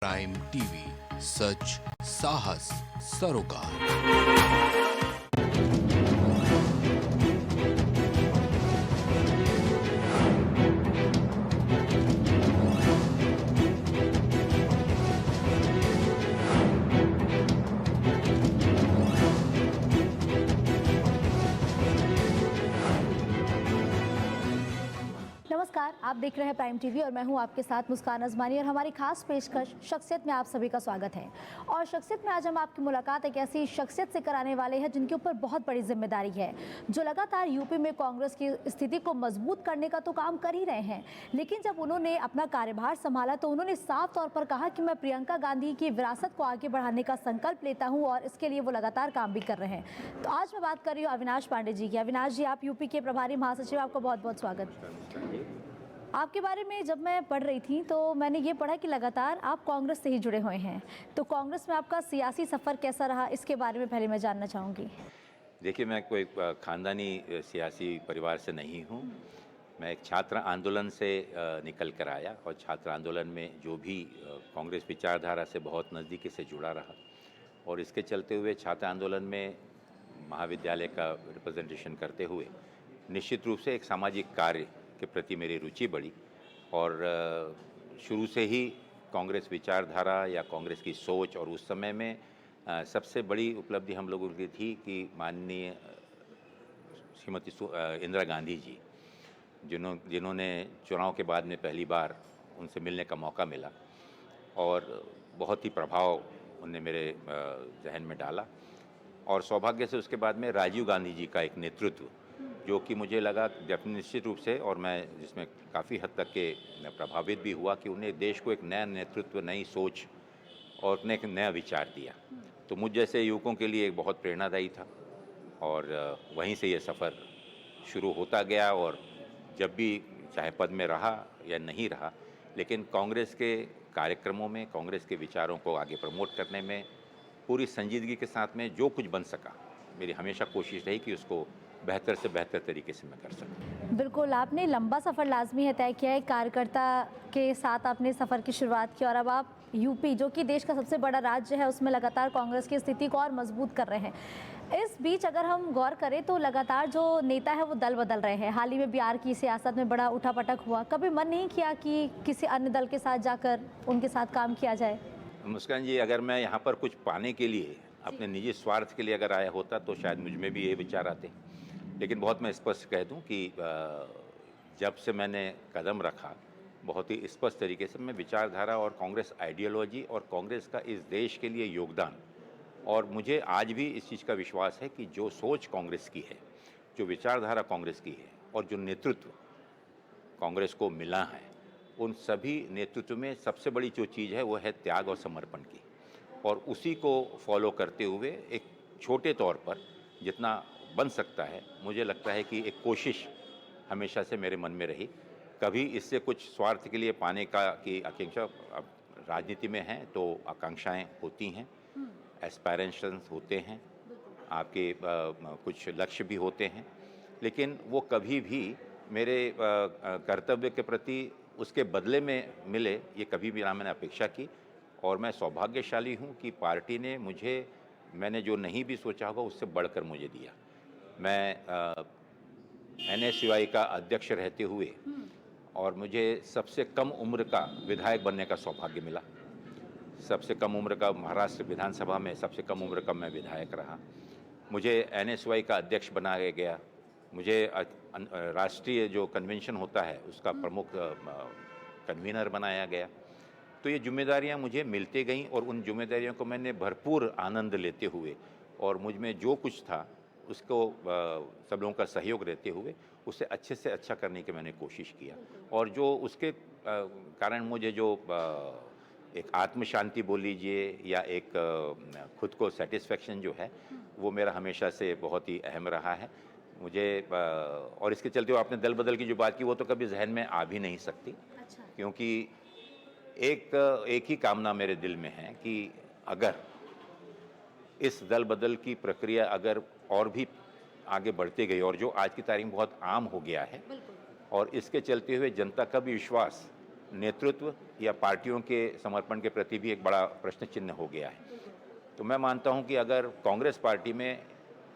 Prime TV, सच साहस सरोकार। नमस्कार, आप देख रहे हैं प्राइम टीवी और मैं हूं आपके साथ मुस्कान अजमानी और हमारी खास पेशकश शख्सियत में आप सभी का स्वागत है। और शख्सियत में आज हम आपकी मुलाकात एक ऐसी शख्सियत से कराने वाले हैं जिनके ऊपर बहुत बड़ी जिम्मेदारी है, जो लगातार यूपी में कांग्रेस की स्थिति को मजबूत करने का तो काम कर ही रहे हैं, लेकिन जब उन्होंने अपना कार्यभार संभाला तो उन्होंने साफ तौर पर कहा कि मैं प्रियंका गांधी की विरासत को आगे बढ़ाने का संकल्प लेता हूँ और इसके लिए वो लगातार काम भी कर रहे हैं। तो आज मैं बात कर रही हूँ अविनाश पांडे जी की। अविनाश जी, आप यूपी के प्रभारी महासचिव, आपका बहुत बहुत स्वागत। आपके बारे में जब मैं पढ़ रही थी तो मैंने ये पढ़ा कि लगातार आप कांग्रेस से ही जुड़े हुए हैं, तो कांग्रेस में आपका सियासी सफ़र कैसा रहा, इसके बारे में पहले मैं जानना चाहूँगी। देखिए, मैं कोई ख़ानदानी सियासी परिवार से नहीं हूँ। मैं एक छात्र आंदोलन से निकल कर आया और छात्र आंदोलन में जो भी कांग्रेस विचारधारा से बहुत नज़दीकी से जुड़ा रहा, और इसके चलते हुए छात्र आंदोलन में महाविद्यालय का रिप्रेजेंटेशन करते हुए निश्चित रूप से एक सामाजिक कार्य के प्रति मेरी रुचि बढ़ी। और शुरू से ही कांग्रेस विचारधारा या कांग्रेस की सोच, और उस समय में सबसे बड़ी उपलब्धि हम लोगों की थी कि माननीय श्रीमती इंदिरा गांधी जी, जिन्होंने चुनाव के बाद में पहली बार उनसे मिलने का मौका मिला और बहुत ही प्रभाव उनने मेरे जहन में डाला। और सौभाग्य से उसके बाद में राजीव गांधी जी का एक नेतृत्व, जो कि मुझे लगा जब निश्चित रूप से, और मैं जिसमें काफ़ी हद तक के प्रभावित भी हुआ कि उन्हें देश को एक नया नेतृत्व, नई सोच और एक नया विचार दिया। तो मुझ जैसे युवकों के लिए एक बहुत प्रेरणादायी था और वहीं से ये सफ़र शुरू होता गया। और जब भी चाहे पद में रहा या नहीं रहा, लेकिन कांग्रेस के कार्यक्रमों में, कांग्रेस के विचारों को आगे प्रमोट करने में पूरी संजीदगी के साथ में जो कुछ बन सका, मेरी हमेशा कोशिश रही कि उसको बेहतर से बेहतर तरीके से मैं कर सकूं। बिल्कुल, आपने लंबा सफ़र लाजमी है तय किया है, कार्यकर्ता के साथ आपने सफ़र की शुरुआत की और अब आप यूपी, जो कि देश का सबसे बड़ा राज्य है, उसमें लगातार कांग्रेस की स्थिति को और मजबूत कर रहे हैं। इस बीच अगर हम गौर करें तो लगातार जो नेता है वो दल बदल रहे हैं। हाल ही में बिहार की सियासत में बड़ा उठापटक हुआ, कभी मन नहीं किया कि किसी अन्य दल के साथ जाकर उनके साथ काम किया जाए? मुस्कान जी, अगर मैं यहाँ पर कुछ पाने के लिए, अपने निजी स्वार्थ के लिए अगर आया होता तो शायद मुझ में भी ये विचार आते। लेकिन बहुत मैं स्पष्ट कह दूं कि जब से मैंने कदम रखा, बहुत ही स्पष्ट तरीके से मैं विचारधारा और कांग्रेस आइडियोलॉजी और कांग्रेस का इस देश के लिए योगदान, और मुझे आज भी इस चीज़ का विश्वास है कि जो सोच कांग्रेस की है, जो विचारधारा कांग्रेस की है और जो नेतृत्व कांग्रेस को मिला है, उन सभी नेतृत्व में सबसे बड़ी जो चीज़ है वो है त्याग और समर्पण की। और उसी को फॉलो करते हुए एक छोटे तौर पर जितना बन सकता है, मुझे लगता है कि एक कोशिश हमेशा से मेरे मन में रही। कभी इससे कुछ स्वार्थ के लिए पाने का की आकांक्षा, अब राजनीति में है तो आकांक्षाएं होती हैं, एस्पायरेशंस होते हैं, आपके कुछ लक्ष्य भी होते हैं, लेकिन वो कभी भी मेरे कर्तव्य के प्रति उसके बदले में मिले, ये कभी भी ना मैंने अपेक्षा की। और मैं सौभाग्यशाली हूँ कि पार्टी ने मुझे, मैंने जो नहीं भी सोचा होगा उससे बढ़कर मुझे दिया। मैं NSUI का अध्यक्ष रहते हुए और मुझे सबसे कम उम्र का विधायक बनने का सौभाग्य मिला। सबसे कम उम्र का, महाराष्ट्र विधानसभा में सबसे कम उम्र का मैं विधायक रहा। मुझे NSUI का अध्यक्ष बनाया गया। मुझे राष्ट्रीय जो कन्वेंशन होता है उसका प्रमुख कन्वीनर बनाया गया। तो ये जिम्मेदारियां मुझे मिलती गईं और उन जिम्मेदारियों को मैंने भरपूर आनंद लेते हुए और मुझ में जो कुछ था उसको सब लोगों का सहयोग रहते हुए उसे अच्छे से अच्छा करने की मैंने कोशिश किया। और जो उसके कारण मुझे जो एक आत्म शांति बोल लीजिए या एक खुद को सेटिस्फेक्शन जो है, वो मेरा हमेशा से बहुत ही अहम रहा है मुझे। और इसके चलते आपने दल बदल की जो बात की, वो तो कभी जहन में आ भी नहीं सकती। अच्छा। क्योंकि एक ही कामना मेरे दिल में है कि अगर इस दल बदल की प्रक्रिया अगर और भी आगे बढ़ती गई, और जो आज की तारीख में बहुत आम हो गया है, और इसके चलते हुए जनता का भी विश्वास नेतृत्व या पार्टियों के समर्पण के प्रति भी एक बड़ा प्रश्न चिन्ह हो गया है। तो मैं मानता हूं कि अगर कांग्रेस पार्टी में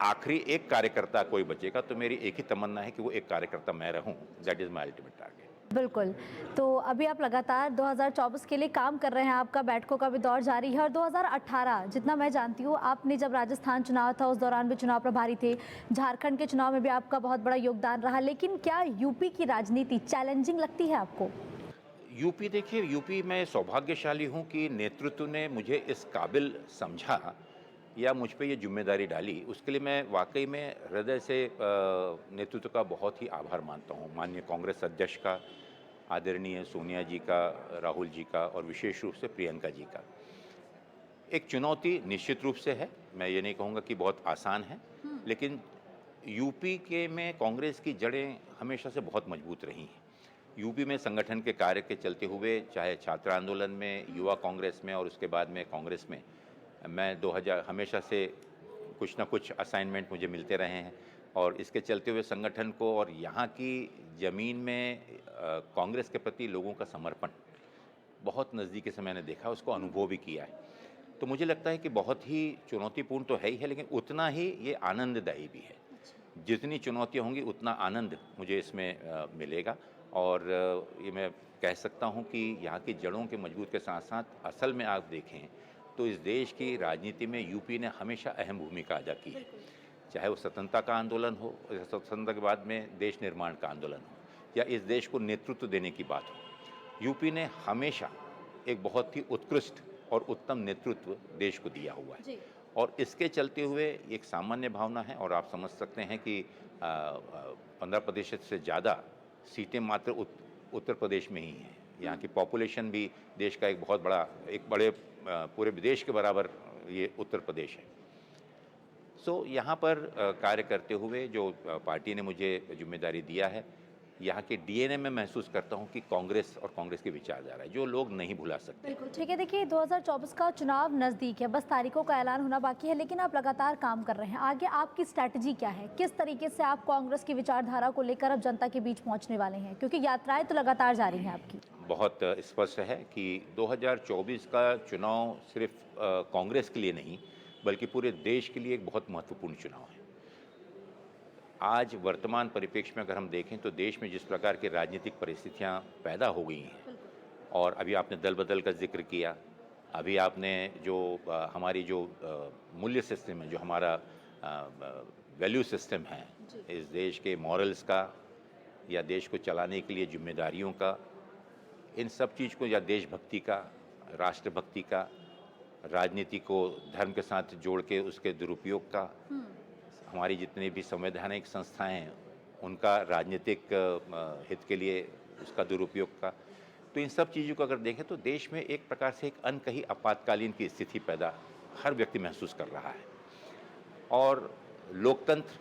आखिरी एक कार्यकर्ता कोई बचेगा तो मेरी एक ही तमन्ना है कि वो एक कार्यकर्ता मैं रहूं। That is my ultimate target. बिल्कुल। तो अभी आप लगातार 2024 के लिए काम कर रहे हैं, आपका बैठकों का भी दौर जारी है और 2018 जितना मैं जानती हूँ, आपने जब राजस्थान चुनाव था उस दौरान भी चुनाव प्रभारी थे, झारखंड के चुनाव में भी आपका बहुत बड़ा योगदान रहा। लेकिन क्या यूपी की राजनीति चैलेंजिंग लगती है आपको? यूपी देखिए, यूपी में सौभाग्यशाली हूँ कि नेतृत्व ने मुझे इस काबिल समझा या मुझ पे ये जिम्मेदारी डाली, उसके लिए मैं वाकई में हृदय से नेतृत्व का बहुत ही आभार मानता हूँ। माननीय कांग्रेस अध्यक्ष का, आदरणीय सोनिया जी का, राहुल जी का और विशेष रूप से प्रियंका जी का। एक चुनौती निश्चित रूप से है, मैं ये नहीं कहूँगा कि बहुत आसान है, लेकिन यूपी के में कांग्रेस की जड़ें हमेशा से बहुत मजबूत रही हैं। यूपी में संगठन के कार्य के चलते हुए, चाहे छात्र आंदोलन में, युवा कांग्रेस में और उसके बाद में कांग्रेस में, मैं 2000 हमेशा से कुछ ना कुछ असाइनमेंट मुझे मिलते रहे हैं और इसके चलते हुए संगठन को और यहाँ की ज़मीन में कांग्रेस के प्रति लोगों का समर्पण बहुत नज़दीकी से मैंने देखा, उसको अनुभव भी किया है। तो मुझे लगता है कि बहुत ही चुनौतीपूर्ण तो है ही है, लेकिन उतना ही ये आनंददायी भी है। जितनी चुनौतियाँ होंगी उतना आनंद मुझे इसमें मिलेगा और ये मैं कह सकता हूँ कि यहाँ की जड़ों के मजबूत के साथ साथ असल में आप देखें तो इस देश की राजनीति में यूपी ने हमेशा अहम भूमिका अदा की है। चाहे वो स्वतंत्रता का आंदोलन हो, स्वतंत्रता के बाद में देश निर्माण का आंदोलन हो या इस देश को नेतृत्व देने की बात हो, यूपी ने हमेशा एक बहुत ही उत्कृष्ट और उत्तम नेतृत्व देश को दिया हुआ है। और इसके चलते हुए एक सामान्य भावना है और आप समझ सकते हैं कि 15% से ज़्यादा सीटें मात्र उत्तर प्रदेश में ही हैं। यहाँ की पॉपुलेशन भी देश का एक बहुत बड़ा, एक बड़े पूरे विदेश के बराबर ये उत्तर प्रदेश है। सो यहाँ पर कार्य करते हुए जो पार्टी ने मुझे जिम्मेदारी दिया है, यहाँ के डीएनए में महसूस करता हूँ कि कांग्रेस और कांग्रेस की विचारधारा है जो लोग नहीं भुला सकते। बिल्कुल ठीक है। देखिए 2024 का चुनाव नज़दीक है, बस तारीखों का ऐलान होना बाकी है, लेकिन आप लगातार काम कर रहे हैं। आगे आपकी स्ट्रैटेजी क्या है? किस तरीके से आप कांग्रेस की विचारधारा को लेकर अब जनता के बीच पहुंचने वाले हैं, क्योंकि यात्राएं तो लगातार जारी हैं आपकी? बहुत स्पष्ट है कि 2024 का चुनाव सिर्फ कांग्रेस के लिए नहीं बल्कि पूरे देश के लिए एक बहुत महत्वपूर्ण चुनाव है। आज वर्तमान परिप्रेक्ष्य में अगर हम देखें तो देश में जिस प्रकार की राजनीतिक परिस्थितियां पैदा हो गई हैं और अभी आपने दल बदल का जिक्र किया, अभी आपने जो हमारी जो मूल्य सिस्टम है, जो हमारा वैल्यू सिस्टम है इस देश के मॉरल्स का या देश को चलाने के लिए जिम्मेदारियों का, इन सब चीज़ को या देशभक्ति का, राष्ट्रभक्ति का, राजनीति को धर्म के साथ जोड़ के उसके दुरुपयोग का, हमारी जितनी भी संवैधानिक संस्थाएं हैं उनका राजनीतिक हित के लिए उसका दुरुपयोग का, तो इन सब चीज़ों को अगर देखें तो देश में एक प्रकार से एक अनकही आपातकालीन की स्थिति पैदा हर व्यक्ति महसूस कर रहा है और लोकतंत्र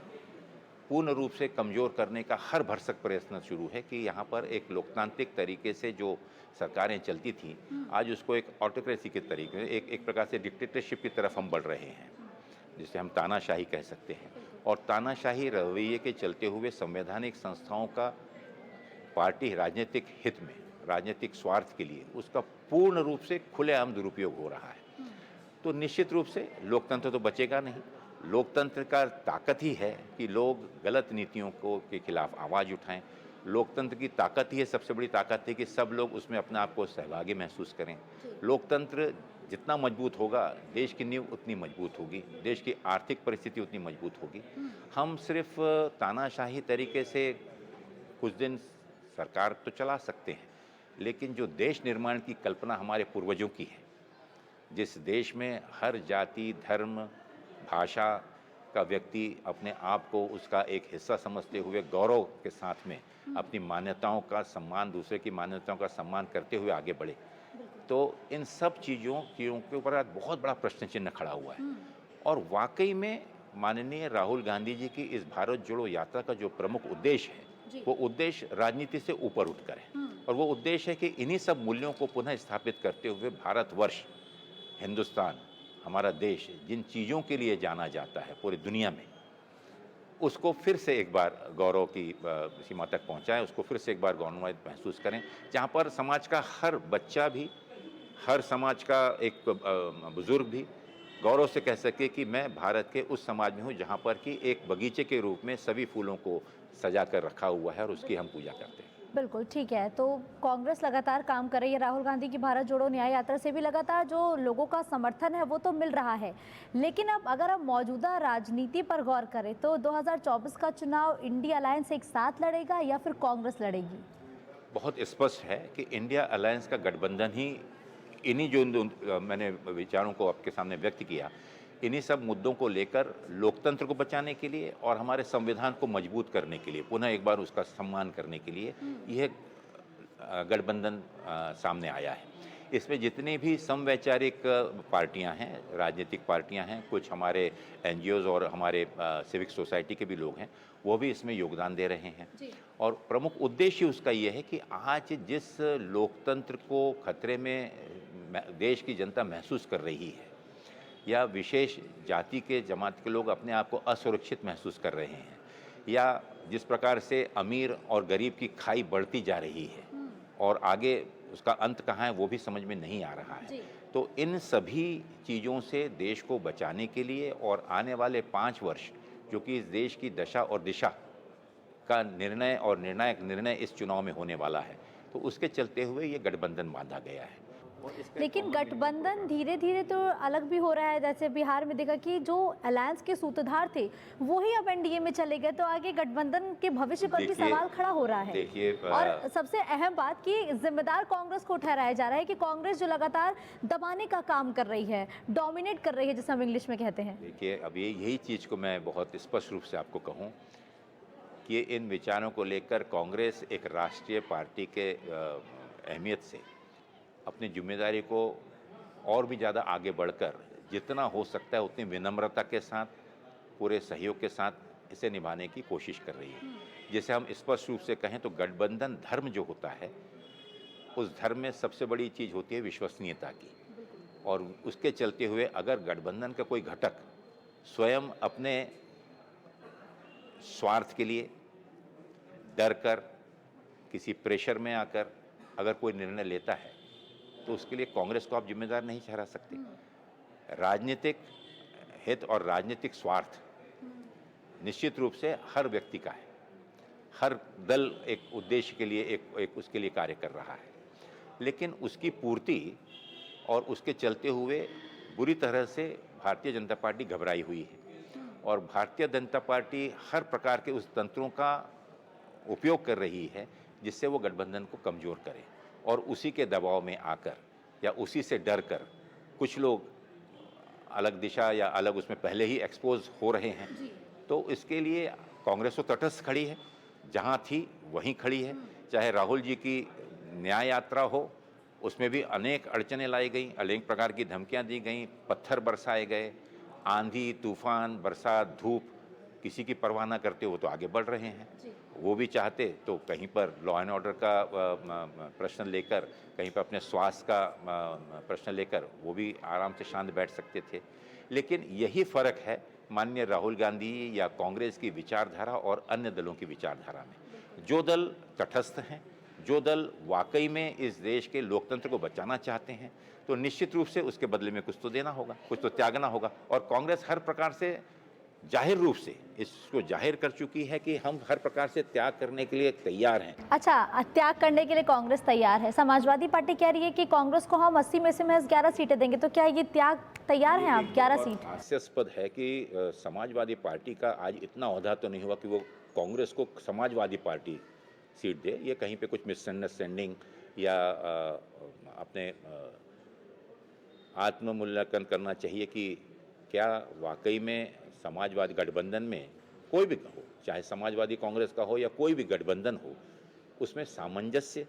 पूर्ण रूप से कमज़ोर करने का हर भरसक प्रयत्न शुरू है कि यहाँ पर एक लोकतांत्रिक तरीके से जो सरकारें चलती थीं, आज उसको एक ऑटोक्रेसी के तरीके, एक प्रकार से डिक्टेटरशिप की तरफ हम बढ़ रहे हैं, जिसे हम तानाशाही कह सकते हैं। और तानाशाही रवैये के चलते हुए संवैधानिक संस्थाओं का पार्टी राजनीतिक हित में, राजनीतिक स्वार्थ के लिए उसका पूर्ण रूप से खुलेआम दुरुपयोग हो रहा है। तो निश्चित रूप से लोकतंत्र तो बचेगा नहीं। लोकतंत्र का ताकत ही है कि लोग गलत नीतियों को के खिलाफ आवाज़ उठाएं। लोकतंत्र की ताकत ही है, सबसे बड़ी ताकत है कि सब लोग उसमें अपने आप को सहभागी महसूस करें। लोकतंत्र जितना मजबूत होगा, देश की नींव उतनी मजबूत होगी, देश की आर्थिक परिस्थिति उतनी मजबूत होगी। हम सिर्फ तानाशाही तरीके से कुछ दिन सरकार तो चला सकते हैं, लेकिन जो देश निर्माण की कल्पना हमारे पूर्वजों की है, जिस देश में हर जाति, धर्म, भाषा का व्यक्ति अपने आप को उसका एक हिस्सा समझते हुए गौरव के साथ में अपनी मान्यताओं का सम्मान, दूसरे की मान्यताओं का सम्मान करते हुए आगे बढ़े, तो इन सब चीज़ों के ऊपर आज बहुत बड़ा प्रश्न चिन्ह खड़ा हुआ है। और वाकई में माननीय राहुल गांधी जी की इस भारत जोड़ो यात्रा का जो प्रमुख उद्देश्य है, वो उद्देश्य राजनीति से ऊपर उठकर है और वो उद्देश्य है कि इन्हीं सब मूल्यों को पुनः स्थापित करते हुए भारतवर्ष, हिंदुस्तान, हमारा देश जिन चीज़ों के लिए जाना जाता है पूरी दुनिया में, उसको फिर से एक बार गौरव की सीमा तक पहुंचाएं, उसको फिर से एक बार गौरवान्वित महसूस करें, जहां पर समाज का हर बच्चा भी, हर समाज का एक बुजुर्ग भी गौरव से कह सके कि मैं भारत के उस समाज में हूं जहां पर कि एक बगीचे के रूप में सभी फूलों को सजा कर रखा हुआ है और उसकी हम पूजा करते हैं। बिल्कुल ठीक है। तो कांग्रेस लगातार काम कर रही है, राहुल गांधी की भारत जोड़ो न्याय यात्रा से भी लगातार जो लोगों का समर्थन है वो तो मिल रहा है, लेकिन अब अगर हम मौजूदा राजनीति पर गौर करें तो 2024 का चुनाव इंडिया अलायंस एक साथ लड़ेगा या फिर कांग्रेस लड़ेगी? बहुत स्पष्ट है कि इंडिया अलायंस का गठबंधन ही इन्हीं मैंने विचारों को आपके सामने व्यक्त किया, इन्हीं सब मुद्दों को लेकर लोकतंत्र को बचाने के लिए और हमारे संविधान को मजबूत करने के लिए, पुनः एक बार उसका सम्मान करने के लिए यह गठबंधन सामने आया है। इसमें जितनी भी समवैचारिक पार्टियां हैं, राजनीतिक पार्टियां हैं, कुछ हमारे एनजीओज और हमारे सिविक सोसाइटी के भी लोग हैं, वो भी इसमें योगदान दे रहे हैं। और प्रमुख उद्देश्य उसका ये है कि आज जिस लोकतंत्र को खतरे में देश की जनता महसूस कर रही है, या विशेष जाति के जमात के लोग अपने आप को असुरक्षित महसूस कर रहे हैं, या जिस प्रकार से अमीर और गरीब की खाई बढ़ती जा रही है और आगे उसका अंत कहाँ है वो भी समझ में नहीं आ रहा है, तो इन सभी चीज़ों से देश को बचाने के लिए और आने वाले 5 वर्ष जो कि इस देश की दशा और दिशा का निर्णय और निर्णायक निर्णय इस चुनाव में होने वाला है, तो उसके चलते हुए ये गठबंधन बांधा गया है। लेकिन गठबंधन धीरे धीरे तो अलग भी हो रहा है। जैसे बिहार में देखा कि जो अलायंस के सूत्रधार थे वो ही अब एनडीए में चले गए, तो आगे गठबंधन के भविष्य पर भी सवाल खड़ा हो रहा है। और सबसे अहम बात कि जिम्मेदार कांग्रेस को ठहराया जा रहा है कि कांग्रेस जो लगातार दबाने का काम कर रही है, डोमिनेट कर रही है, जैसे हम इंग्लिश में कहते हैं। देखिए, अब यही चीज़ को मैं बहुत स्पष्ट रूप से आपको कहूँ कि इन विचारों को लेकर कांग्रेस एक राष्ट्रीय पार्टी के अहमियत से अपनी जिम्मेदारी को और भी ज़्यादा आगे बढ़कर जितना हो सकता है उतनी विनम्रता के साथ, पूरे सहयोग के साथ इसे निभाने की कोशिश कर रही है। जैसे हम स्पष्ट रूप से कहें तो गठबंधन धर्म जो होता है, उस धर्म में सबसे बड़ी चीज़ होती है विश्वसनीयता की, और उसके चलते हुए अगर गठबंधन का कोई घटक स्वयं अपने स्वार्थ के लिए डर कर, किसी प्रेशर में आकर अगर कोई निर्णय लेता है, तो उसके लिए कांग्रेस को आप जिम्मेदार नहीं ठहरा सकते। राजनीतिक हित और राजनीतिक स्वार्थ निश्चित रूप से हर व्यक्ति का है, हर दल एक उद्देश्य के लिए एक उसके लिए कार्य कर रहा है, लेकिन उसकी पूर्ति और उसके चलते हुए बुरी तरह से भारतीय जनता पार्टी घबराई हुई है, और भारतीय जनता पार्टी हर प्रकार के उस तंत्रों का उपयोग कर रही है जिससे वो गठबंधन को कमज़ोर करे, और उसी के दबाव में आकर या उसी से डर कर कुछ लोग अलग दिशा या अलग उसमें पहले ही एक्सपोज हो रहे हैं। तो इसके लिए कांग्रेस तो तटस्थ खड़ी है, जहां थी वहीं खड़ी है। चाहे राहुल जी की न्याय यात्रा हो, उसमें भी अनेक अड़चनें लाई गई, अनेक प्रकार की धमकियां दी गई, पत्थर बरसाए गए, आंधी तूफान बरसात धूप किसी की परवाह न करते वो तो आगे बढ़ रहे हैं। वो भी चाहते तो कहीं पर लॉ एंड ऑर्डर का प्रश्न लेकर, कहीं पर अपने स्वास्थ्य का प्रश्न लेकर वो भी आराम से शांत बैठ सकते थे। लेकिन यही फ़र्क है माननीय राहुल गांधी या कांग्रेस की विचारधारा और अन्य दलों की विचारधारा में। जो दल तटस्थ हैं, जो दल वाकई में इस देश के लोकतंत्र को बचाना चाहते हैं, तो निश्चित रूप से उसके बदले में कुछ तो देना होगा, कुछ तो त्यागना होगा, और कांग्रेस हर प्रकार से जाहिर रूप से इसको जाहिर कर चुकी है कि हम हर प्रकार से त्याग करने के लिए तैयार हैं। अच्छा, त्याग करने के लिए कांग्रेस तैयार है। समाजवादी पार्टी कह रही है कि कांग्रेस को हम 80 में से महज 11 सीटें देंगे, तो क्या ये त्याग तैयार हैं आप? 11 सीट हास्यास्पद है कि समाजवादी पार्टी का आज इतना ओहदा तो नहीं हुआ कि वो कांग्रेस को समाजवादी पार्टी सीट दे। ये कहीं पे कुछ मिसअंडरस्टैंडिंग या अपने आत्ममूल्यांकन करना चाहिए कि क्या वाकई में समाजवादी गठबंधन में कोई भी हो, चाहे समाजवादी कांग्रेस का हो या कोई भी गठबंधन हो, उसमें सामंजस्य,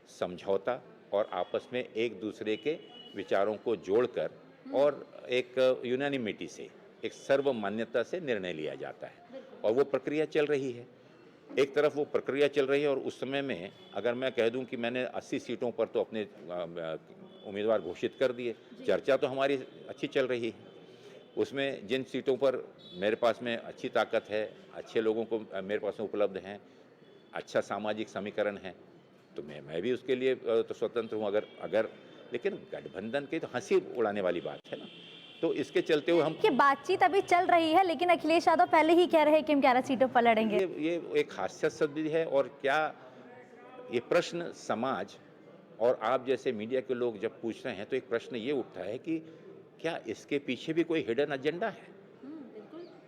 समझौता और आपस में एक दूसरे के विचारों को जोड़कर और एक यूनानिमिटी से, एक सर्वमान्यता से निर्णय लिया जाता है, और वो प्रक्रिया चल रही है। एक तरफ वो प्रक्रिया चल रही है और उस समय में अगर मैं कह दूं कि मैंने 80 सीटों पर तो अपने उम्मीदवार घोषित कर दिए, चर्चा तो हमारी अच्छी चल रही है, उसमें जिन सीटों पर मेरे पास में अच्छी ताकत है, अच्छे लोगों को मेरे पास में उपलब्ध हैं, अच्छा सामाजिक समीकरण है, तो मैं भी उसके लिए तो स्वतंत्र हूँ। अगर अगर लेकिन गठबंधन की तो हंसी उड़ाने वाली बात है ना, तो इसके चलते हुए हम कि बातचीत अभी चल रही है, लेकिन अखिलेश यादव पहले ही कह रहे हैं कि हम 11 सीटों पर लड़ेंगे। ये एक हास्यास्पद भी है। और क्या ये प्रश्न समाज और आप जैसे मीडिया के लोग जब पूछ रहे हैं तो एक प्रश्न ये उठता है कि क्या इसके पीछे भी कोई हिडन एजेंडा है?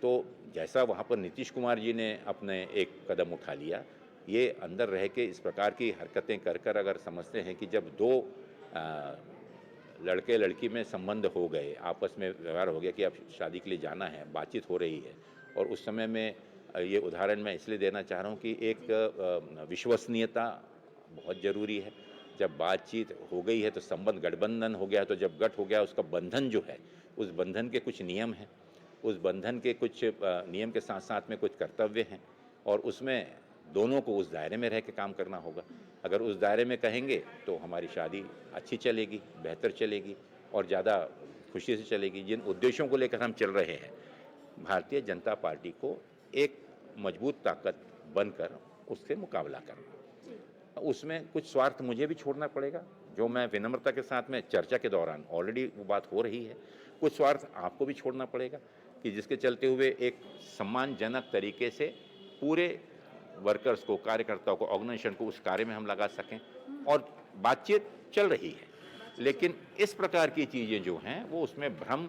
तो जैसा वहाँ पर नीतीश कुमार जी ने अपने एक कदम उठा लिया, ये अंदर रह के इस प्रकार की हरकतें कर कर अगर समझते हैं कि जब दो लड़के लड़की में संबंध हो गए, आपस में व्यवहार हो गया कि अब शादी के लिए जाना है, बातचीत हो रही है, और उस समय में ये उदाहरण मैं इसलिए देना चाह रहा हूँ कि एक विश्वसनीयता बहुत ज़रूरी है। जब बातचीत हो गई है तो संबंध गठबंधन हो गया, तो जब गठ हो गया उसका बंधन जो है, उस बंधन के कुछ नियम हैं, उस बंधन के कुछ नियम के साथ साथ में कुछ कर्तव्य हैं, और उसमें दोनों को उस दायरे में रह के काम करना होगा। अगर उस दायरे में कहेंगे तो हमारी शादी अच्छी चलेगी, बेहतर चलेगी और ज़्यादा खुशी से चलेगी। जिन उद्देश्यों को लेकर हम चल रहे हैं, भारतीय जनता पार्टी को एक मजबूत ताकत बनकर उससे मुकाबला करना, उसमें कुछ स्वार्थ मुझे भी छोड़ना पड़ेगा, जो मैं विनम्रता के साथ में चर्चा के दौरान ऑलरेडी वो बात हो रही है। कुछ स्वार्थ आपको भी छोड़ना पड़ेगा कि जिसके चलते हुए एक सम्मानजनक तरीके से पूरे वर्कर्स को, कार्यकर्ताओं को, ऑर्गेनाइजेशन को उस कार्य में हम लगा सकें। और बातचीत चल रही है, लेकिन इस प्रकार की चीज़ें जो हैं वो उसमें भ्रम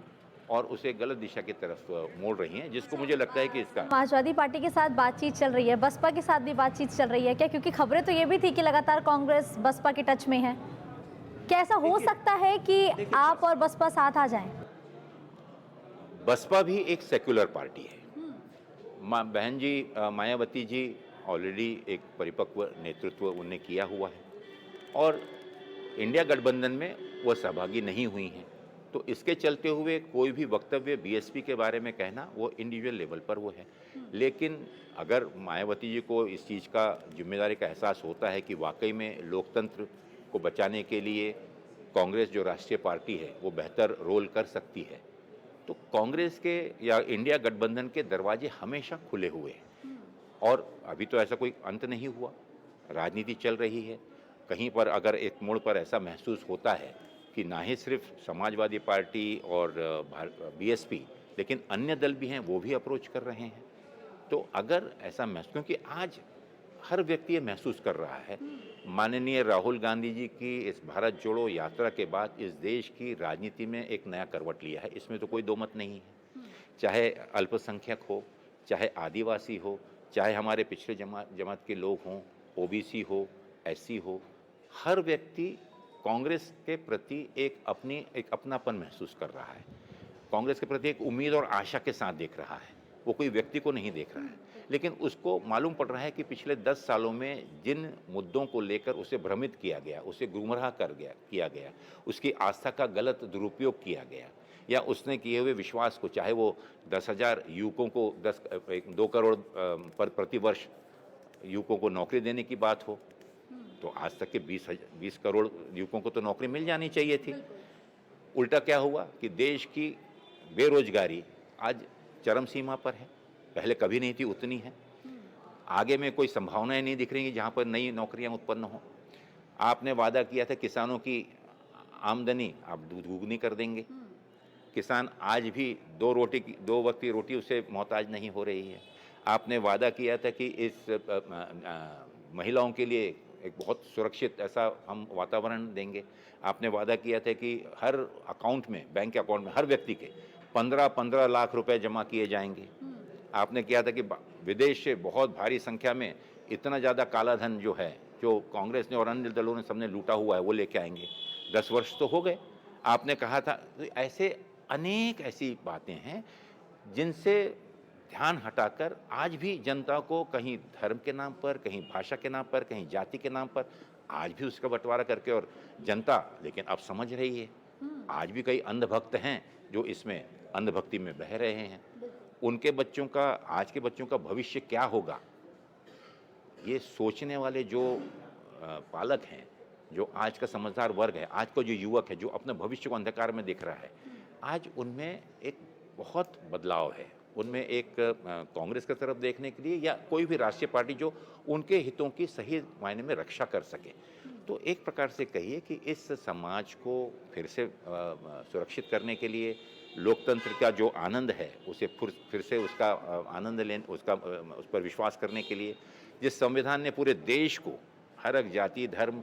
और उसे गलत दिशा की तरफ मोड़ रही हैं, जिसको मुझे लगता है कि इसका समाजवादी पार्टी के साथ बातचीत चल रही है, बसपा के साथ भी बातचीत चल रही है क्या? क्योंकि खबरें तो ये भी थी कि लगातार कांग्रेस बसपा के टच में है। क्या ऐसा हो सकता है कि आप और बसपा साथ आ जाएं? बसपा भी एक सेक्युलर पार्टी है। बहन जी मायावती जी ऑलरेडी एक परिपक्व नेतृत्व उन्हें किया हुआ है और इंडिया गठबंधन में वो सहभागी नहीं हुई हैं। तो इसके चलते हुए कोई भी वक्तव्य बीएसपी के बारे में कहना वो इंडिविजुअल लेवल पर वो है। लेकिन अगर मायावती जी को इस चीज़ का जिम्मेदारी का एहसास होता है कि वाकई में लोकतंत्र को बचाने के लिए कांग्रेस जो राष्ट्रीय पार्टी है वो बेहतर रोल कर सकती है, तो कांग्रेस के या इंडिया गठबंधन के दरवाजे हमेशा खुले हुए हैं। और अभी तो ऐसा कोई अंत नहीं हुआ, राजनीति चल रही है। कहीं पर अगर एक मोड़ पर ऐसा महसूस होता है कि ना ही सिर्फ समाजवादी पार्टी और बीएसपी, लेकिन अन्य दल भी हैं, वो भी अप्रोच कर रहे हैं, तो अगर ऐसा महसूस, क्योंकि आज हर व्यक्ति ये महसूस कर रहा है, माननीय राहुल गांधी जी की इस भारत जोड़ो यात्रा के बाद इस देश की राजनीति में एक नया करवट लिया है, इसमें तो कोई दो मत नहीं है। चाहे अल्पसंख्यक हो, चाहे आदिवासी हो, चाहे हमारे पिछड़े जमात के लोग हों, ओबीसी हो, एससी हो, हर व्यक्ति कांग्रेस के प्रति एक अपनापन महसूस कर रहा है, कांग्रेस के प्रति एक उम्मीद और आशा के साथ देख रहा है। वो कोई व्यक्ति को नहीं देख रहा है, लेकिन उसको मालूम पड़ रहा है कि पिछले 10 सालों में जिन मुद्दों को लेकर उसे भ्रमित किया गया, उसे गुमराह किया गया, उसकी आस्था का गलत दुरुपयोग किया गया, या उसने किए हुए विश्वास को, चाहे वो 10,000 युवकों को 2 करोड़ पर प्रति वर्ष युवकों को नौकरी देने की बात हो, तो आज तक के 20 करोड़ युवकों को तो नौकरी मिल जानी चाहिए थी। उल्टा क्या हुआ कि देश की बेरोजगारी आज चरम सीमा पर है, पहले कभी नहीं थी, उतनी है। आगे में कोई संभावनाएं नहीं दिख रही जहाँ पर नई नौकरियां उत्पन्न हो। आपने वादा किया था किसानों की आमदनी आप दुगनी कर देंगे, किसान आज भी 2 वक्त की रोटी उसे मोहताज नहीं हो रही है। आपने वादा किया था कि इस महिलाओं के लिए एक बहुत सुरक्षित ऐसा हम वातावरण देंगे। आपने वादा किया था कि हर अकाउंट में, बैंक के अकाउंट में हर व्यक्ति के 15-15 लाख रुपए जमा किए जाएंगे। आपने किया था कि विदेश से बहुत भारी संख्या में इतना ज़्यादा काला धन जो है, जो कांग्रेस ने और अन्य दलों ने सबने लूटा हुआ है, वो लेके आएंगे। 10 वर्ष तो हो गए। आपने कहा था, ऐसे अनेक ऐसी बातें हैं जिनसे ध्यान हटाकर आज भी जनता को कहीं धर्म के नाम पर, कहीं भाषा के नाम पर, कहीं जाति के नाम पर आज भी उसका बंटवारा करके, और जनता लेकिन अब समझ रही है। आज भी कई अंधभक्त हैं जो इसमें अंधभक्ति में बह रहे हैं। उनके बच्चों का, आज के बच्चों का भविष्य क्या होगा, ये सोचने वाले जो पालक हैं, जो आज का समझदार वर्ग है, आज का जो युवक है जो अपने भविष्य को अंधकार में देख रहा है, आज उनमें एक बहुत बदलाव है उनमें। एक कांग्रेस की तरफ देखने के लिए या कोई भी राष्ट्रीय पार्टी जो उनके हितों की सही मायने में रक्षा कर सके। तो एक प्रकार से कहिए कि इस समाज को फिर से सुरक्षित करने के लिए लोकतंत्र का जो आनंद है उसे फिर से उसका आनंद लेने उसका उस पर विश्वास करने के लिए जिस संविधान ने पूरे देश को हर एक जाति धर्म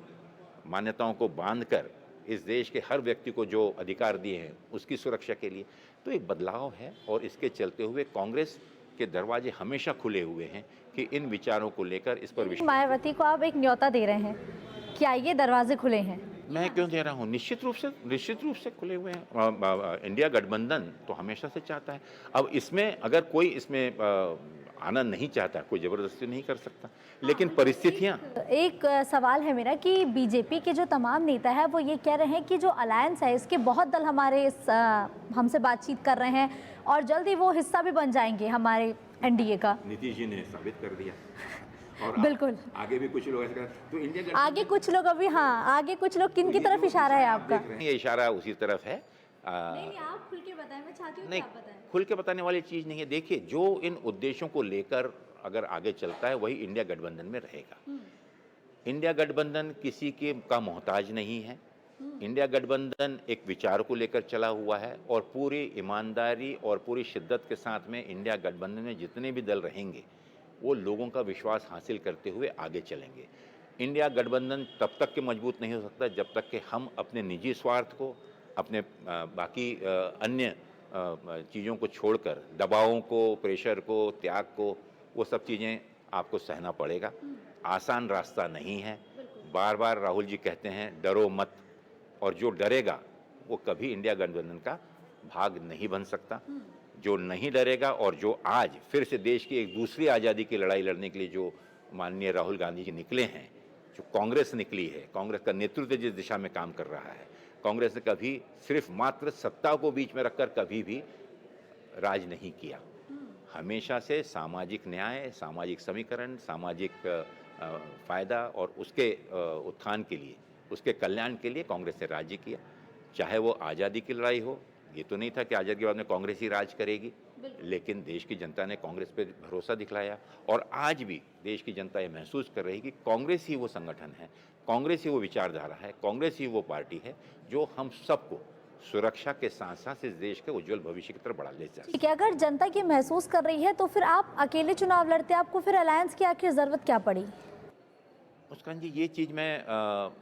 मान्यताओं को बांधकर इस देश के हर व्यक्ति को जो अधिकार दिए हैं उसकी सुरक्षा के लिए तो एक बदलाव है। और इसके चलते हुए कांग्रेस के दरवाजे हमेशा खुले हुए हैं कि इन विचारों को लेकर इस पर विश्वास। मायावती को आप एक न्योता दे रहे हैं, क्या ये दरवाजे खुले हैं? मैं क्यों दे रहा हूँ, निश्चित रूप से खुले हुए हैं। इंडिया गठबंधन तो हमेशा से चाहता है। अब इसमें अगर कोई इसमें आनंद नहीं चाहता, कोई जबरदस्ती नहीं कर सकता, लेकिन परिस्थितियाँ। एक सवाल है मेरा कि बीजेपी के जो तमाम नेता है वो ये कह रहे हैं कि जो अलायंस है इसके बहुत दल हमारे हमसे बातचीत कर रहे हैं और जल्दी वो हिस्सा भी बन जाएंगे हमारे एनडीए का। नीतीश जी ने साबित कर दिया और बिल्कुल आगे भी कुछ लोग ऐसे कर तो इंडिया आगे कुछ लोग अभी आगे कुछ लोग किन की तरफ इशारा है आपका? ये इशारा उसी तरफ है। नहीं आप खुल के बताएं, मैं चाहती हूँ कि नहीं, आप बताएं। खुल के बताने वाली चीज़ नहीं है। देखिए जो इन उद्देश्यों को लेकर अगर आगे चलता है वही इंडिया गठबंधन में रहेगा। इंडिया गठबंधन किसी के का मोहताज नहीं है। इंडिया गठबंधन एक विचार को लेकर चला हुआ है और पूरी ईमानदारी और पूरी शिद्दत के साथ में इंडिया गठबंधन में जितने भी दल रहेंगे वो लोगों का विश्वास हासिल करते हुए आगे चलेंगे। इंडिया गठबंधन तब तक के मजबूत नहीं हो सकता जब तक कि हम अपने निजी स्वार्थ को अपने बाकी अन्य चीज़ों को छोड़कर दबावों को प्रेशर को त्याग को वो सब चीज़ें आपको सहना पड़ेगा। आसान रास्ता नहीं है। बार बार राहुल जी कहते हैं डरो मत, और जो डरेगा वो कभी इंडिया गठबंधन का भाग नहीं बन सकता। जो नहीं डरेगा और जो आज फिर से देश की एक दूसरी आज़ादी की लड़ाई लड़ने के लिए जो माननीय राहुल गांधी जी निकले हैं, जो कांग्रेस निकली है, कांग्रेस का नेतृत्व जिस दिशा में काम कर रहा है, कांग्रेस ने कभी सिर्फ मात्र सत्ता को बीच में रखकर कभी भी राज नहीं किया। हमेशा से सामाजिक न्याय, सामाजिक समीकरण, सामाजिक फायदा और उसके उत्थान के लिए, उसके कल्याण के लिए कांग्रेस ने राज्य किया। चाहे वो आज़ादी की लड़ाई हो, ये तो नहीं था कि आज़ादी के बाद में कांग्रेस ही राज करेगी, लेकिन देश की जनता ने कांग्रेस पे भरोसा दिखलाया और आज भी देश की जनता ये महसूस कर रही है कि कांग्रेस ही वो संगठन है, कांग्रेस ही वो विचारधारा है, कांग्रेस ही वो पार्टी है जो हम सबको सुरक्षा के साथ साथ इस देश के उज्जवल भविष्य की तरफ बढ़ा ले जाए। ठीक है, अगर जनता ये महसूस कर रही है तो फिर आप अकेले चुनाव लड़ते, आपको फिर अलायंस की आखिर जरूरत क्या पड़ी? मुस्कान जी, ये चीज़ मैं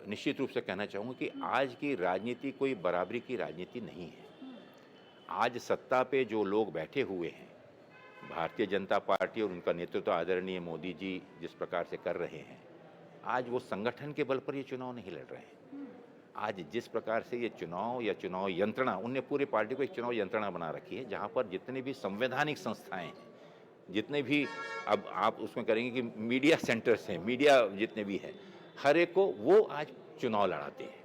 निश्चित रूप से कहना चाहूँगा कि आज की राजनीति कोई बराबरी की राजनीति नहीं है। आज सत्ता पे जो लोग बैठे हुए हैं, भारतीय जनता पार्टी और उनका नेतृत्व आदरणीय मोदी जी जिस प्रकार से कर रहे हैं, आज वो संगठन के बल पर ये चुनाव नहीं लड़ रहे हैं। आज जिस प्रकार से ये चुनाव या चुनाव यंत्रणा, उनने पूरी पार्टी को एक चुनाव यंत्रणा बना रखी है जहाँ पर जितने भी संवैधानिक संस्थाएं हैं, जितने भी अब आप उसमें करेंगे कि मीडिया सेंटर्स हैं, मीडिया जितने भी हैं, हर एक को वो आज चुनाव लड़ाते हैं।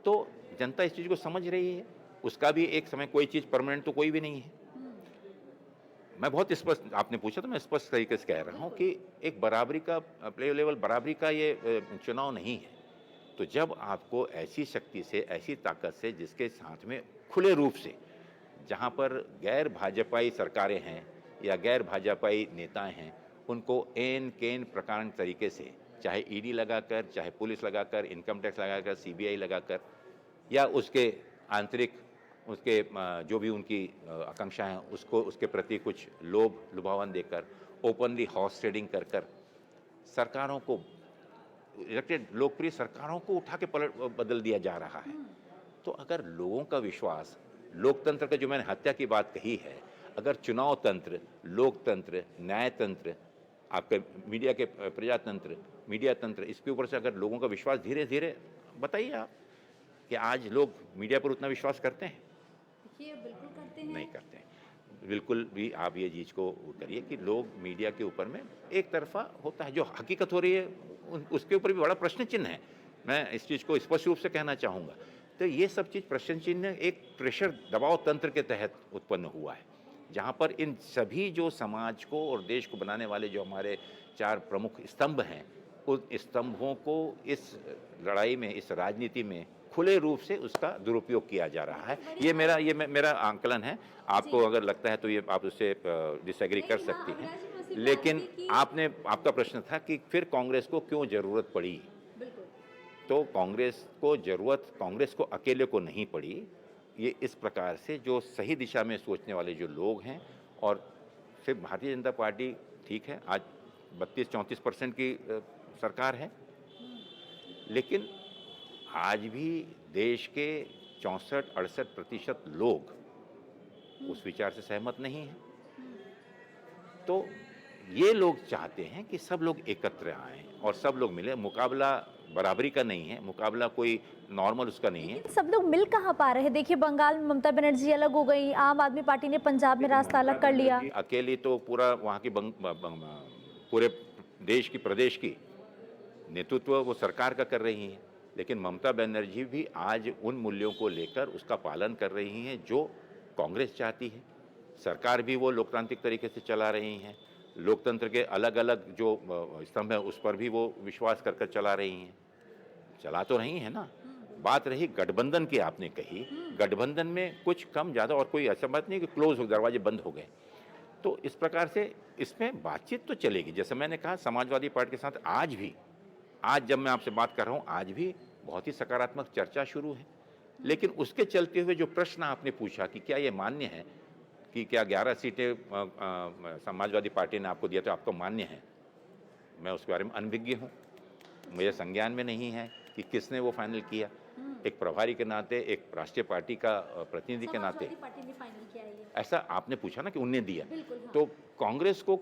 तो जनता इस चीज़ को समझ रही है। उसका भी एक समय, कोई चीज़ परमानेंट तो कोई भी नहीं है। मैं बहुत स्पष्ट, आपने पूछा तो मैं स्पष्ट तरीके से कह रहा हूँ कि एक बराबरी का प्ले लेवल, बराबरी का ये चुनाव नहीं है। तो जब आपको ऐसी शक्ति से, ऐसी ताकत से, जिसके साथ में खुले रूप से, जहाँ पर गैर भाजपाई सरकारें हैं या गैर भाजपाई नेताएं हैं, उनको एन केन प्रकार तरीके से, चाहे ईडी लगाकर, चाहे पुलिस लगाकर, इनकम टैक्स लगाकर, सीबीआई लगाकर, या उसके आंतरिक उसके जो भी उनकी आकांक्षाएं हैं उसको, उसके प्रति कुछ लोभ लुभावन देकर, ओपनली हॉर्स ट्रेडिंग कर कर सरकारों को, इलेक्टेड लोकप्रिय सरकारों को उठा के बदल दिया जा रहा है। तो अगर लोगों का विश्वास, लोकतंत्र का जो मैंने हत्या की बात कही है, अगर चुनाव तंत्र, लोकतंत्र, न्यायतंत्र, आपके मीडिया के प्रजातंत्र, मीडिया तंत्र, इसके ऊपर से अगर लोगों का विश्वास धीरे धीरे, बताइए आप कि आज लोग मीडिया पर उतना विश्वास करते हैं? बिल्कुल करते हैं। नहीं करते हैं। बिल्कुल भी आप ये चीज़ को करिए कि लोग मीडिया के ऊपर में एक तरफा होता है, जो हकीकत हो रही है उसके ऊपर भी बड़ा प्रश्न चिन्ह है। मैं इस चीज़ को स्पष्ट रूप से कहना चाहूँगा। तो ये सब चीज़ प्रश्न चिन्ह एक प्रेशर, दबाव तंत्र के तहत उत्पन्न हुआ है, जहाँ पर इन सभी जो समाज को और देश को बनाने वाले जो हमारे 4 प्रमुख स्तंभ हैं, उन स्तंभों को इस लड़ाई में, इस राजनीति में खुले रूप से उसका दुरुपयोग किया जा रहा है। ये मेरा आंकलन है। आपको अगर लगता है तो ये आप उससे डिसएग्री कर सकती हैं। लेकिन आपका प्रश्न था कि फिर कांग्रेस को क्यों ज़रूरत पड़ी? तो कांग्रेस को अकेले को नहीं पड़ी। ये इस प्रकार से जो सही दिशा में सोचने वाले जो लोग हैं, और सिर्फ भारतीय जनता पार्टी ठीक है, आज 32-34% की सरकार है, लेकिन आज भी देश के 64-68% लोग उस विचार से सहमत नहीं हैं। तो ये लोग चाहते हैं कि सब लोग एकत्र आएं और सब लोग मिले। मुकाबला बराबरी का नहीं है, मुकाबला कोई नॉर्मल उसका नहीं है। सब लोग मिल कहाँ पा रहे हैं? देखिए, बंगाल में ममता बनर्जी अलग हो गई, आम आदमी पार्टी ने पंजाब में रास्ता अलग कर लिया। अकेली तो पूरा वहाँ की पूरे देश की, प्रदेश की नेतृत्व वो सरकार का कर रही हैं, लेकिन ममता बनर्जी भी आज उन मूल्यों को लेकर उसका पालन कर रही हैं जो कांग्रेस चाहती है। सरकार भी वो लोकतांत्रिक तरीके से चला रही हैं। लोकतंत्र के अलग अलग जो स्तंभ है उस पर भी वो विश्वास कर कर चला रही हैं। चला तो रही है ना। बात रही गठबंधन की, आपने कही गठबंधन में कुछ कम ज़्यादा, और कोई ऐसा बात नहीं कि क्लोज हो, दरवाजे बंद हो गए। तो इस प्रकार से इसमें बातचीत तो चलेगी। जैसे मैंने कहा, समाजवादी पार्टी के साथ आज जब मैं आपसे बात कर रहा हूँ, आज भी बहुत ही सकारात्मक चर्चा शुरू है। लेकिन उसके चलते हुए जो प्रश्न आपने पूछा कि क्या ये मान्य है कि क्या 11 सीटें समाजवादी पार्टी ने आपको दिया तो आपको मान्य है, मैं उसके बारे में अनभिज्ञ हूँ। मुझे संज्ञान में नहीं है कि किसने वो फाइनल किया। एक प्रभारी के नाते, एक राष्ट्रीय पार्टी का प्रतिनिधि के नाते ऐसा आपने पूछा ना कि उनने दिया, तो कांग्रेस को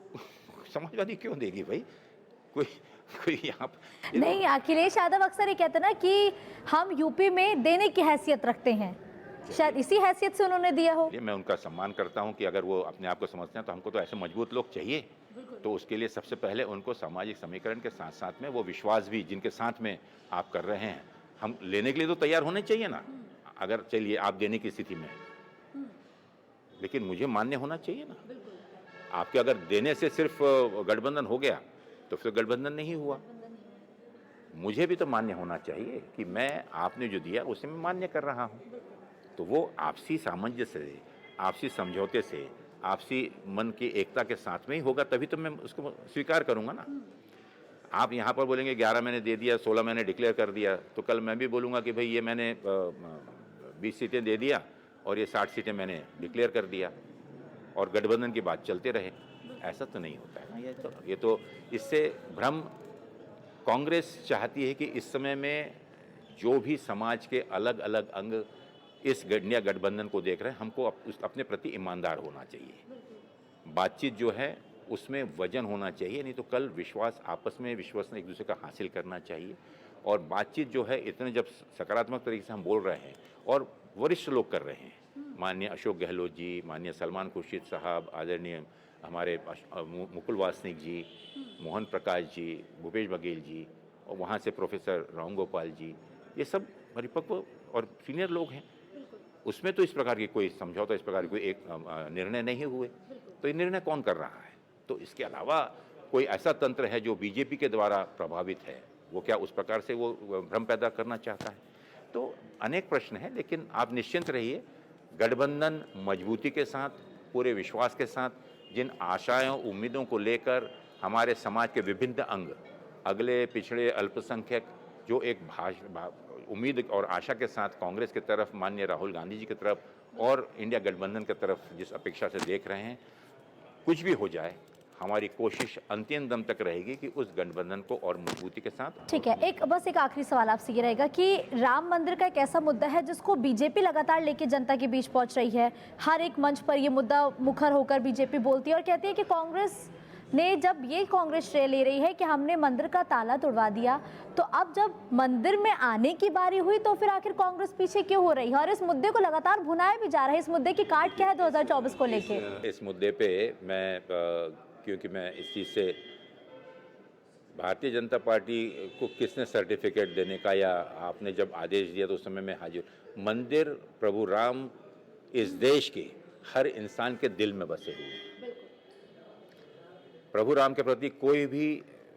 समाजवादी क्यों देगी भाई? कोई यहाँ नहीं, अखिलेश यादव अक्सर ये कहते हैं ना कि हम यूपी में देने की हैसियत रखते हैं, शायद इसी हैसियत से उन्होंने दिया हो। मैं उनका सम्मान करता हूं कि अगर वो अपने आप को समझते हैं, तो हमको तो ऐसे मजबूत लोग चाहिए। तो उसके लिए सबसे पहले उनको सामाजिक समीकरण के साथ साथ में वो विश्वास भी जिनके साथ में आप कर रहे हैं, हम लेने के लिए तो तैयार होने चाहिए ना। अगर चलिए आप देने की स्थिति में, लेकिन मुझे मान्य होना चाहिए ना। आपके अगर देने से सिर्फ गठबंधन हो गया तो फिर गठबंधन नहीं हुआ। मुझे भी तो मान्य होना चाहिए कि मैं आपने जो दिया उसे मैं मान्य कर रहा हूँ। तो वो आपसी सामंजस्य से, आपसी समझौते से, आपसी मन की एकता के साथ में ही होगा, तभी तो मैं उसको स्वीकार करूँगा ना। आप यहाँ पर बोलेंगे 11 मैंने दे दिया, 16 मैंने डिक्लेयर कर दिया, तो कल मैं भी बोलूँगा कि भाई ये मैंने 20 सीटें दे दिया और ये 60 सीटें मैंने डिक्लेयर कर दिया, और गठबंधन की बात चलते रहे। ऐसा तो नहीं होता है ना। ये तो इससे भ्रम कांग्रेस चाहती है कि इस समय में जो भी समाज के अलग अलग अंग इस इंडिया गठबंधन को देख रहे हैं, हमको अपने प्रति ईमानदार होना चाहिए। बातचीत जो है उसमें वजन होना चाहिए, नहीं तो कल विश्वास, आपस में विश्वास एक दूसरे का हासिल करना चाहिए। और बातचीत जो है इतने जब सकारात्मक तरीके से हम बोल रहे हैं और वरिष्ठ लोग कर रहे हैं, माननीय अशोक गहलोत जी, माननीय सलमान खुर्शीद साहब, आदरणीय हमारे मुकुल वासनिक जी, मोहन प्रकाश जी, भूपेश बघेल जी, और वहाँ से प्रोफेसर राम गोपाल जी, ये सब परिपक्व और सीनियर लोग हैं। उसमें तो इस प्रकार की कोई समझौता, इस प्रकार की कोई एक निर्णय नहीं हुए। तो ये निर्णय कौन कर रहा है? तो इसके अलावा कोई ऐसा तंत्र है जो बीजेपी के द्वारा प्रभावित है, वो क्या उस प्रकार से वो भ्रम पैदा करना चाहता है? तो अनेक प्रश्न हैं, लेकिन आप निश्चिंत रहिए, गठबंधन मजबूती के साथ, पूरे विश्वास के साथ, जिन आशाओं उम्मीदों को लेकर हमारे समाज के विभिन्न अंग, अगले पिछड़े अल्पसंख्यक, जो एक उम्मीद और आशा के साथ कांग्रेस की तरफ, माननीय राहुल गांधी जी की तरफ और इंडिया गठबंधन की तरफ जिस अपेक्षा से देख रहे हैं, कुछ भी हो जाए हमारी कोशिश अंतिम दम तक रहेगी कि उस गठबंधन को और मजबूती के साथ। ठीक है, एक आखिरी सवाल आपसे ये रहेगा कि राम मंदिर का एक ऐसा मुद्दा है जिसको बीजेपी लगातार लेके जनता के बीच पहुंच रही है। हर एक मंच पर ये मुद्दा मुखर होकर बीजेपी बोलती है और कहती है कि कांग्रेस ने, जब ये कांग्रेस श्रेय ले रही है कि हमने मंदिर का ताला तोड़वा दिया, तो अब जब मंदिर में आने की बारी हुई तो फिर आखिर कांग्रेस पीछे क्यों हो रही है? और इस मुद्दे को लगातार भुनाया भी जा रहा है। इस मुद्दे की काट क्या है 2024 को लेके? इस मुद्दे पे मैं, क्योंकि मैं इस चीज़ से, भारतीय जनता पार्टी को किसने सर्टिफिकेट देने का या आपने जब आदेश दिया तो उस समय में हाजिर। मंदिर प्रभु राम इस देश के हर इंसान के दिल में बसे हुए हैं। प्रभु राम के प्रति कोई भी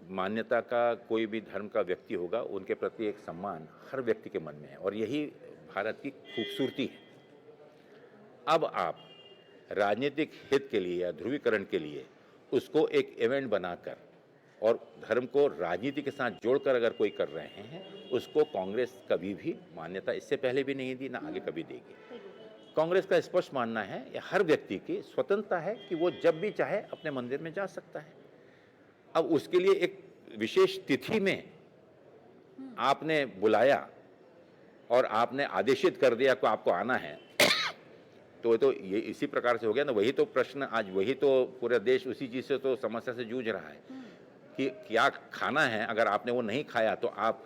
मान्यता का कोई भी धर्म का व्यक्ति होगा, उनके प्रति एक सम्मान हर व्यक्ति के मन में है और यही भारत की खूबसूरती है। अब आप राजनीतिक हित के लिए या ध्रुवीकरण के लिए उसको एक इवेंट बनाकर और धर्म को राजनीति के साथ जोड़कर अगर कोई कर रहे हैं, उसको कांग्रेस कभी भी मान्यता इससे पहले भी नहीं दी, ना आगे कभी देगी। कांग्रेस का स्पष्ट मानना है, या हर व्यक्ति की स्वतंत्रता है कि वो जब भी चाहे अपने मंदिर में जा सकता है। अब उसके लिए एक विशेष तिथि में आपने बुलाया और आपने आदेशित कर दिया कि आपको आना है, तो ये इसी प्रकार से हो गया ना। वही तो प्रश्न आज, वही तो पूरा देश उसी चीज़ से तो समस्या से जूझ रहा है कि क्या खाना है, अगर आपने वो नहीं खाया तो आप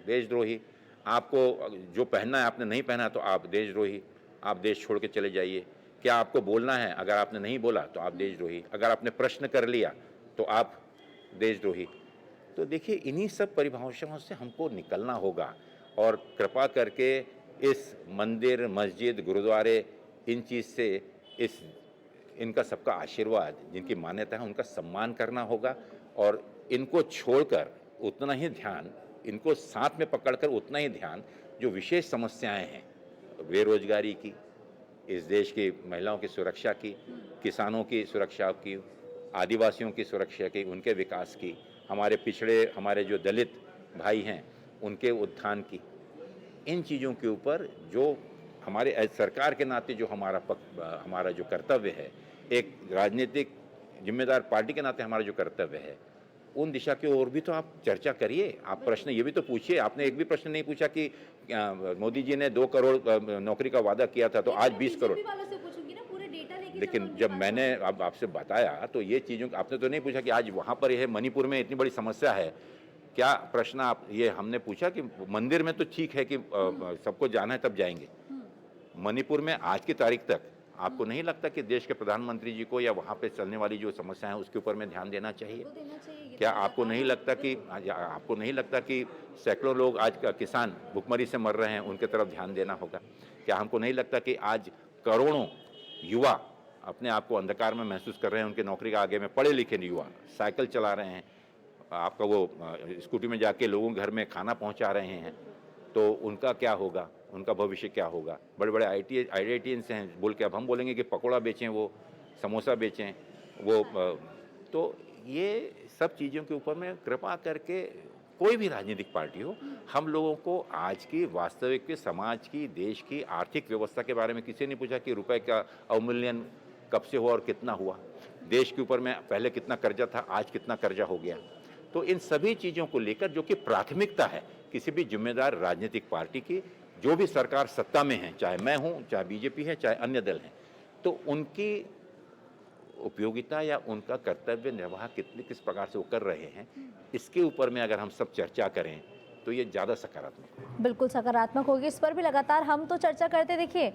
देशद्रोही, आपको जो पहनना है आपने नहीं पहना तो आप देशद्रोही, आप देश छोड़ के चले जाइए। क्या आपको बोलना है, अगर आपने नहीं बोला तो आप देशद्रोही, अगर आपने प्रश्न कर लिया तो आप देशद्रोही। तो देखिए, इन्हीं सब परिभाषाओं से हमको निकलना होगा और कृपा करके इस मंदिर, मस्जिद, गुरुद्वारे, इन चीज़ से इनका सबका आशीर्वाद, जिनकी मान्यता है उनका सम्मान करना होगा और इनको छोड़कर उतना ही ध्यान, इनको साथ में पकड़कर उतना ही ध्यान जो विशेष समस्याएं हैं, बेरोजगारी की, इस देश की महिलाओं की सुरक्षा की, किसानों की सुरक्षा की, आदिवासियों की सुरक्षा की, उनके विकास की, हमारे पिछड़े, हमारे जो दलित भाई हैं उनके उत्थान की, इन चीज़ों के ऊपर जो हमारे सरकार के नाते जो हमारा जो कर्तव्य है, एक राजनीतिक जिम्मेदार पार्टी के नाते हमारा जो कर्तव्य है, उन दिशा की ओर भी तो आप चर्चा करिए। आप प्रश्न ये भी तो पूछिए। आपने एक भी प्रश्न नहीं पूछा कि मोदी जी ने 2 करोड़ नौकरी का वादा किया था तो आज 20 करोड़। लेकिन जब मैंने अब आपसे बताया तो ये चीज़ों, आपने तो नहीं पूछा कि आज वहाँ पर यह मणिपुर में इतनी बड़ी समस्या है, क्या प्रश्न आप ये हमने पूछा कि मंदिर में तो ठीक है कि सबको जाना है तब जाएंगे, मणिपुर में आज की तारीख तक आपको नहीं लगता कि देश के प्रधानमंत्री जी को या वहाँ पे चलने वाली जो समस्याएं हैं उसके ऊपर में ध्यान देना चाहिए? क्या आपको नहीं लगता कि सैकड़ों लोग आज का किसान भुखमरी से मर रहे हैं, उनके तरफ ध्यान देना होगा? क्या हमको नहीं लगता कि आज करोड़ों युवा अपने आप को अंधकार में महसूस कर रहे हैं, उनके नौकरी के आगे में पढ़े लिखे युवा साइकिल चला रहे हैं, आपका वो स्कूटी में जाके लोगों के घर में खाना पहुंचा रहे हैं, तो उनका क्या होगा, उनका भविष्य क्या होगा? बड़े बड़े IITians हैं, बोल के अब हम बोलेंगे कि पकौड़ा बेचें, वो समोसा बेचें, वो तो ये सब चीज़ों के ऊपर में कृपा करके कोई भी राजनीतिक पार्टी हो, हम लोगों को आज की वास्तविक के समाज की, देश की आर्थिक व्यवस्था के बारे में किसी ने पूछा कि रुपए का अवमूल्यन कब से हुआ और कितना हुआ, देश के ऊपर में पहले कितना कर्जा था, आज कितना कर्जा हो गया। तो इन सभी चीज़ों को लेकर जो कि प्राथमिकता है किसी भी जिम्मेदार राजनीतिक पार्टी की, जो भी सरकार सत्ता में है, चाहे मैं हूं, चाहे बीजेपी है, चाहे अन्य दल हैं, तो उनकी उपयोगिता या उनका कर्तव्य निर्वाह किस प्रकार से वो कर रहे हैं, इसके ऊपर में अगर हम सब चर्चा करें तो ये ज़्यादा सकारात्मक होगा। बिल्कुल सकारात्मक होगी। इस पर भी लगातार हम तो चर्चा करते, देखिए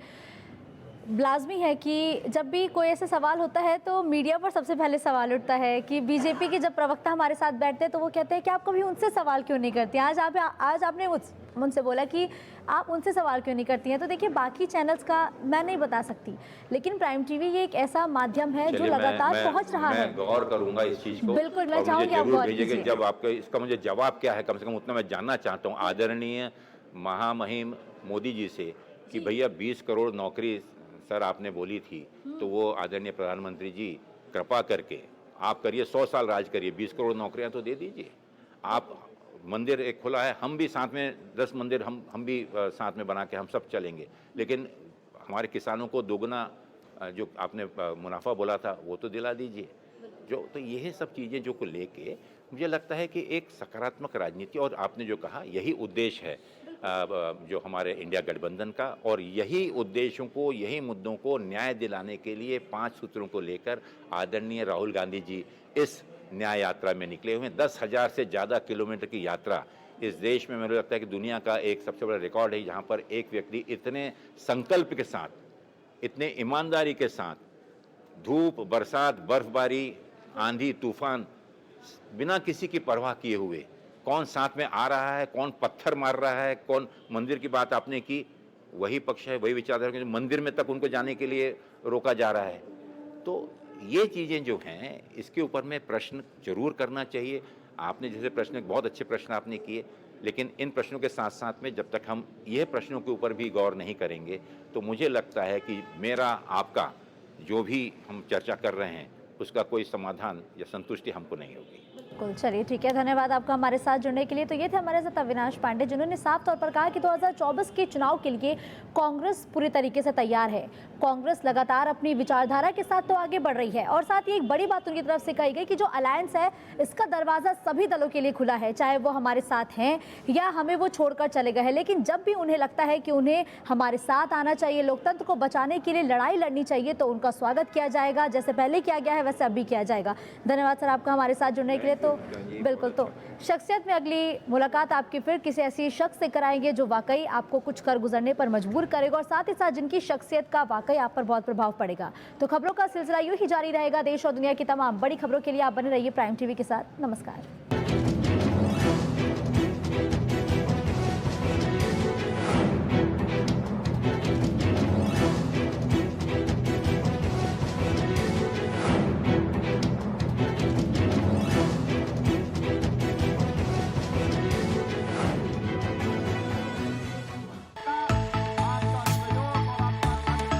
लाजमी है कि जब भी कोई ऐसा सवाल होता है तो मीडिया पर सबसे पहले सवाल उठता है कि बीजेपी के जब प्रवक्ता हमारे साथ बैठते हैं तो वो कहते हैं कि आप कभी उनसे सवाल क्यों नहीं करती हैं। आज आपने उनसे बोला कि आप उनसे सवाल क्यों नहीं करती हैं। तो देखिए, बाकी चैनल्स का मैं नहीं बता सकती, लेकिन प्राइम टीवी ये एक ऐसा माध्यम है जो लगातार पहुंच रहा है। मैं गौर करूंगा इस चीज़ को। बिल्कुल, मैं चाहूँगी आप गौर कीजिए। जब आपका इसका मुझे जवाब क्या है, कम से कम उतना मैं जानना चाहता हूँ आदरणीय महामहिम मोदी जी से कि भैया 20 करोड़ नौकरी सर आपने बोली थी, तो वो आदरणीय प्रधानमंत्री जी कृपा करके आप करिए, 100 साल राज करिए, 20 करोड़ नौकरियां तो दे दीजिए। आप मंदिर एक खुला है, हम भी साथ में 10 मंदिर हम भी साथ में बना के हम सब चलेंगे, लेकिन हमारे किसानों को दोगुना जो आपने मुनाफा बोला था वो तो दिला दीजिए। तो यही सब चीज़ें जो को लेके मुझे लगता है कि एक सकारात्मक राजनीति, और आपने जो कहा यही उद्देश्य है जो हमारे इंडिया गठबंधन का, और यही उद्देश्यों को, यही मुद्दों को न्याय दिलाने के लिए 5 सूत्रों को लेकर आदरणीय राहुल गांधी जी इस न्याय यात्रा में निकले हुए हैं। 10,000 से ज़्यादा किलोमीटर की यात्रा इस देश में, मुझे लगता है कि दुनिया का एक सबसे बड़ा रिकॉर्ड है, जहाँ पर एक व्यक्ति इतने संकल्प के साथ, इतने ईमानदारी के साथ, धूप, बरसात, बर्फबारी, आंधी, तूफान, बिना किसी की परवाह किए हुए, कौन साथ में आ रहा है, कौन पत्थर मार रहा है, कौन, मंदिर की बात आपने की, वही पक्ष है, वही विचारधारा, मंदिर में तक उनको जाने के लिए रोका जा रहा है। तो ये चीज़ें जो हैं, इसके ऊपर में प्रश्न जरूर करना चाहिए। आपने जैसे प्रश्न, बहुत अच्छे प्रश्न आपने किए, लेकिन इन प्रश्नों के साथ साथ में जब तक हम ये प्रश्नों के ऊपर भी गौर नहीं करेंगे तो मुझे लगता है कि मेरा आपका जो भी हम चर्चा कर रहे हैं उसका कोई समाधान या संतुष्टि हमको नहीं होगी। बिल्कुल, चलिए ठीक है, धन्यवाद आपका हमारे साथ जुड़ने के लिए। तो ये थे हमारे साथ अविनाश पांडे, जिन्होंने साफ तौर पर कहा कि 2024 के चुनाव के लिए कांग्रेस पूरी तरीके से तैयार है। कांग्रेस लगातार अपनी विचारधारा के साथ तो आगे बढ़ रही है, और साथ ही एक बड़ी बात उनकी तरफ से कही गई कि जो अलायंस है इसका दरवाजा सभी दलों के लिए खुला है, चाहे वो हमारे साथ हैं या हमें वो छोड़कर चले गए हैं। लेकिन जब भी उन्हें लगता है कि उन्हें हमारे साथ आना चाहिए, लोकतंत्र को बचाने के लिए लड़ाई लड़नी चाहिए, तो उनका स्वागत किया जाएगा। जैसे पहले किया गया है वैसे अभी किया जाएगा। धन्यवाद सर आपका हमारे साथ जुड़ने के लिए। तो बिल्कुल, तो शख्सियत में अगली मुलाकात आपकी फिर किसी ऐसी शख्स से कराएंगे जो वाकई आपको कुछ कर गुजरने पर मजबूर करेगा, और साथ ही साथ जिनकी शख्सियत का वाकई आप पर बहुत प्रभाव पड़ेगा। तो खबरों का सिलसिला यूं ही जारी रहेगा। देश और दुनिया की तमाम बड़ी खबरों के लिए आप बने रहिए प्राइम टीवी के साथ। नमस्कार।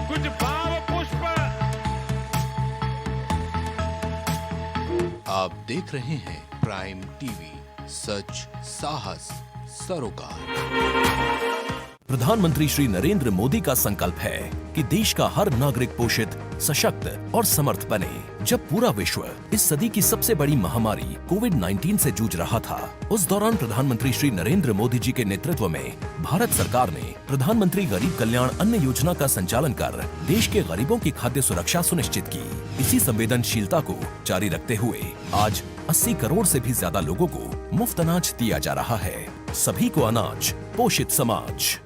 कुछ भाव पुष्प। आप देख रहे हैं प्राइम टीवी, सच साहस सरोकार। प्रधानमंत्री श्री नरेंद्र मोदी का संकल्प है कि देश का हर नागरिक पोषित, सशक्त और समर्थ बने। जब पूरा विश्व इस सदी की सबसे बड़ी महामारी कोविड-19 से जूझ रहा था, उस दौरान प्रधानमंत्री श्री नरेंद्र मोदी जी के नेतृत्व में भारत सरकार ने प्रधानमंत्री गरीब कल्याण अन्न योजना का संचालन कर देश के गरीबों की खाद्य सुरक्षा सुनिश्चित की। इसी संवेदनशीलता को जारी रखते हुए आज 80 करोड़ से भी ज्यादा लोगों को मुफ्त अनाज दिया जा रहा है। सभी को अनाज, पोषित समाज।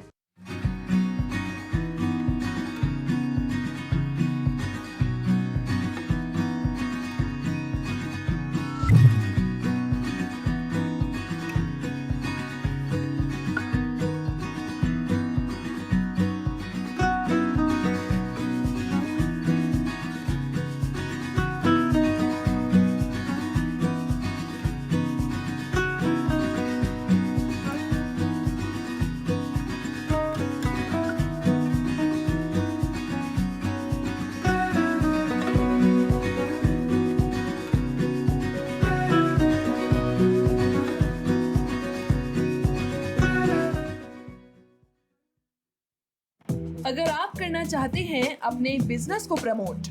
अगर आप करना चाहते हैं अपने बिजनेस को प्रमोट,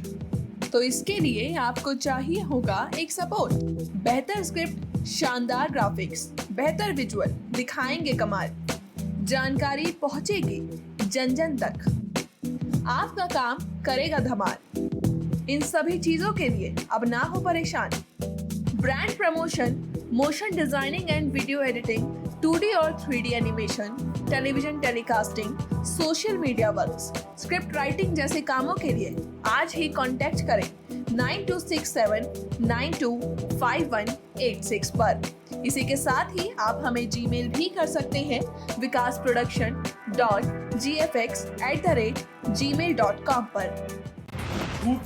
तो इसके लिए आपको चाहिए होगा एक सपोर्ट। बेहतर स्क्रिप्ट, शानदार ग्राफिक्स, बेहतर विजुअल, दिखाएंगे कमाल, जानकारी पहुंचेगी जन जन तक, आपका काम करेगा धमाल। इन सभी चीजों के लिए अब ना हो परेशान। Brand promotion, motion designing and video editing, 2D और 3D animation, television telecasting, social media works, script writing जैसे कामों के लिए आज ही कांटेक्ट करें 9267925186 पर। इसी के साथ ही आप हमें जीमेल भी कर सकते हैं vikasproduction.gfx@gmail.com पर।